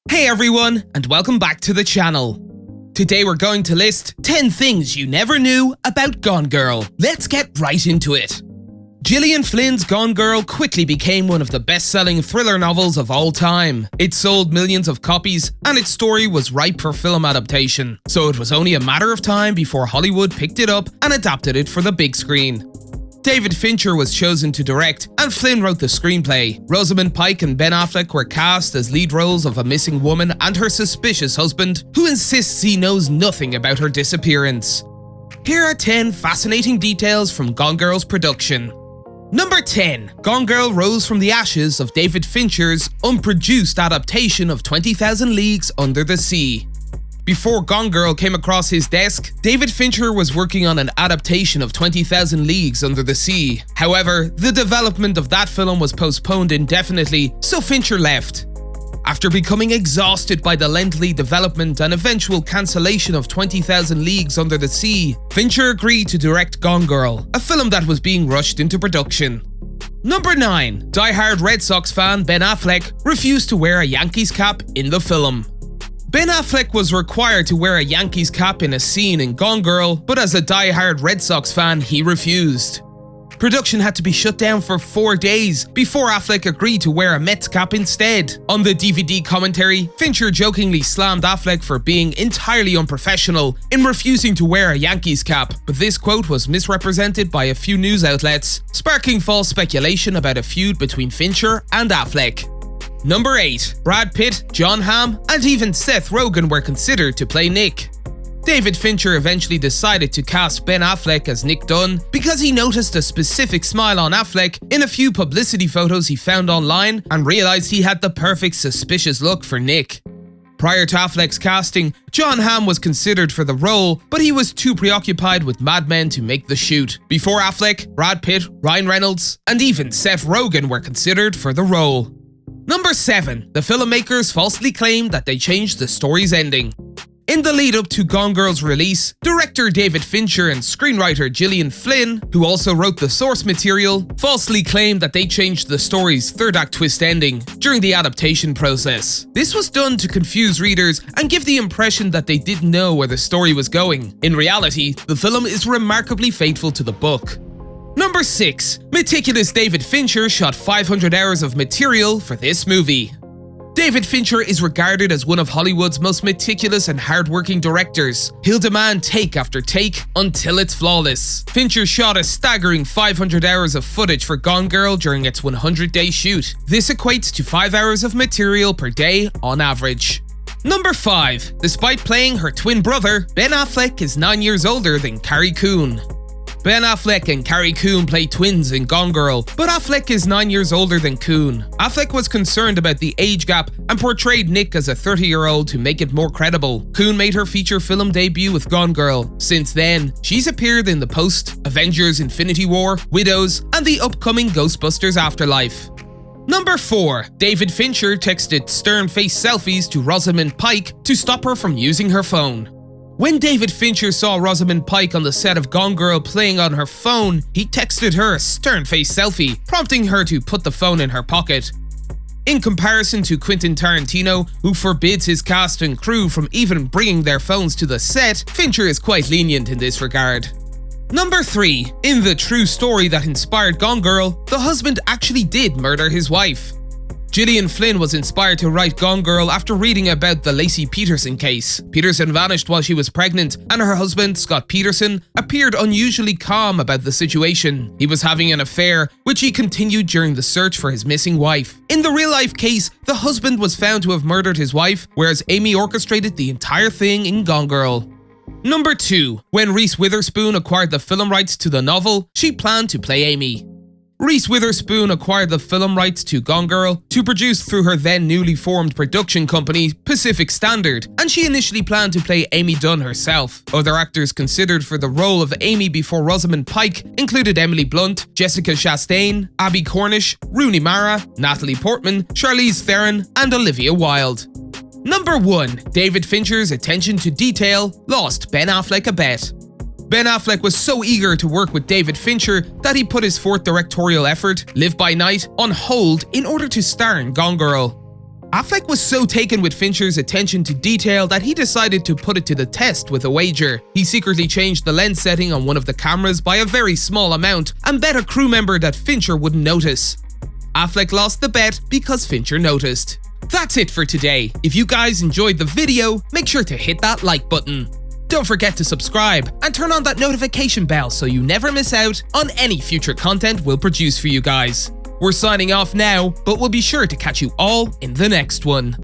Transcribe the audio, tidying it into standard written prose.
Hey everyone, and welcome back to the channel. Today we're going to list 10 things you never knew about Gone Girl. Let's get right into it. Gillian Flynn's Gone Girl quickly became one of the best-selling thriller novels of all time. It sold millions of copies, and its story was ripe for film adaptation, so it was only a matter of time before Hollywood picked it up and adapted it for the big screen. David Fincher was chosen to direct, and Flynn wrote the screenplay. Rosamund, Pike and Ben Affleck were cast as lead roles of a missing woman and her suspicious husband, who insists he knows nothing about her disappearance. Here are 10 fascinating details from Gone Girl's production. Number 10. Gone Girl rose from the ashes of David Fincher's unproduced adaptation of 20,000 Leagues Under the Sea. Before Gone Girl came across his desk, David Fincher was working on an adaptation of 20,000 Leagues Under the Sea. However, the development of that film was postponed indefinitely, so Fincher left. After becoming exhausted by the lengthy development and eventual cancellation of 20,000 Leagues Under the Sea, Fincher agreed to direct Gone Girl, a film that was being rushed into production. Number 9. Die-hard Red Sox fan Ben Affleck refused to wear a Yankees cap in the film. Ben Affleck was required to wear a Yankees cap in a scene in Gone Girl, but as a die-hard Red Sox fan, he refused. Production had to be shut down for 4 days before Affleck agreed to wear a Mets cap instead. On the DVD commentary, Fincher jokingly slammed Affleck for being entirely unprofessional in refusing to wear a Yankees cap, but this quote was misrepresented by a few news outlets, sparking false speculation about a feud between Fincher and Affleck. Number 8. Brad Pitt, Jon Hamm, and even Seth Rogen were considered to play Nick. David Fincher eventually decided to cast Ben Affleck as Nick Dunn because he noticed a specific smile on Affleck in a few publicity photos he found online and realized he had the perfect suspicious look for Nick. Prior to Affleck's casting, Jon Hamm was considered for the role, but he was too preoccupied with Mad Men to make the shoot. Before Affleck, Brad Pitt, Ryan Reynolds, and even Seth Rogen were considered for the role. Number 7. The filmmakers falsely claimed that they changed the story's ending. In the lead-up to Gone Girl's release, director David Fincher and screenwriter Gillian Flynn, who also wrote the source material, falsely claimed that they changed the story's third-act twist ending during the adaptation process. This was done to confuse readers and give the impression that they didn't know where the story was going. In reality, the film is remarkably faithful to the book. Number 6. Meticulous David Fincher shot 500 hours of material for this movie. David Fincher is regarded as one of Hollywood's most meticulous and hardworking directors. He'll demand take after take until it's flawless. Fincher shot a staggering 500 hours of footage for Gone Girl during its 100-day shoot. This equates to 5 hours of material per day on average. Number 5. Despite playing her twin brother, Ben Affleck is 9 years older than Carrie Coon. Ben Affleck and Carrie Coon play twins in Gone Girl, but Affleck is 9 years older than Coon. Affleck was concerned about the age gap and portrayed Nick as a 30-year-old to make it more credible. Coon made her feature film debut with Gone Girl. Since then, she's appeared in The Post, Avengers: Infinity War, Widows, and the upcoming Ghostbusters Afterlife. Number 4. David Fincher texted stern-faced selfies to Rosamund Pike to stop her from using her phone. When David Fincher saw Rosamund Pike on the set of Gone Girl playing on her phone, he texted her a stern-faced selfie, prompting her to put the phone in her pocket. In comparison to Quentin Tarantino, who forbids his cast and crew from even bringing their phones to the set, Fincher is quite lenient in this regard. Number 3. In the true story that inspired Gone Girl, the husband actually did murder his wife. Gillian Flynn was inspired to write Gone Girl after reading about the Lacey Peterson case. Peterson vanished while she was pregnant, and her husband, Scott Peterson, appeared unusually calm about the situation. He was having an affair, which he continued during the search for his missing wife. In the real-life case, the husband was found to have murdered his wife, whereas Amy orchestrated the entire thing in Gone Girl. Number 2. When Reese Witherspoon acquired the film rights to the novel, she planned to play Amy. Reese Witherspoon acquired the film rights to Gone Girl to produce through her then newly formed production company, Pacific Standard, and she initially planned to play Amy Dunn herself. Other actors considered for the role of Amy before Rosamund Pike included Emily Blunt, Jessica Chastain, Abby Cornish, Rooney Mara, Natalie Portman, Charlize Theron, and Olivia Wilde. Number 1. David Fincher's attention to detail lost Ben Affleck a bet. Ben Affleck was so eager to work with David Fincher that he put his fourth directorial effort, Live by Night, on hold in order to star in Gone Girl. Affleck was so taken with Fincher's attention to detail that he decided to put it to the test with a wager. He secretly changed the lens setting on one of the cameras by a very small amount and bet a crew member that Fincher wouldn't notice. Affleck lost the bet because Fincher noticed. That's it for today. If you guys enjoyed the video, make sure to hit that like button. Don't forget to subscribe and turn on that notification bell so you never miss out on any future content we'll produce for you guys. We're signing off now, but we'll be sure to catch you all in the next one.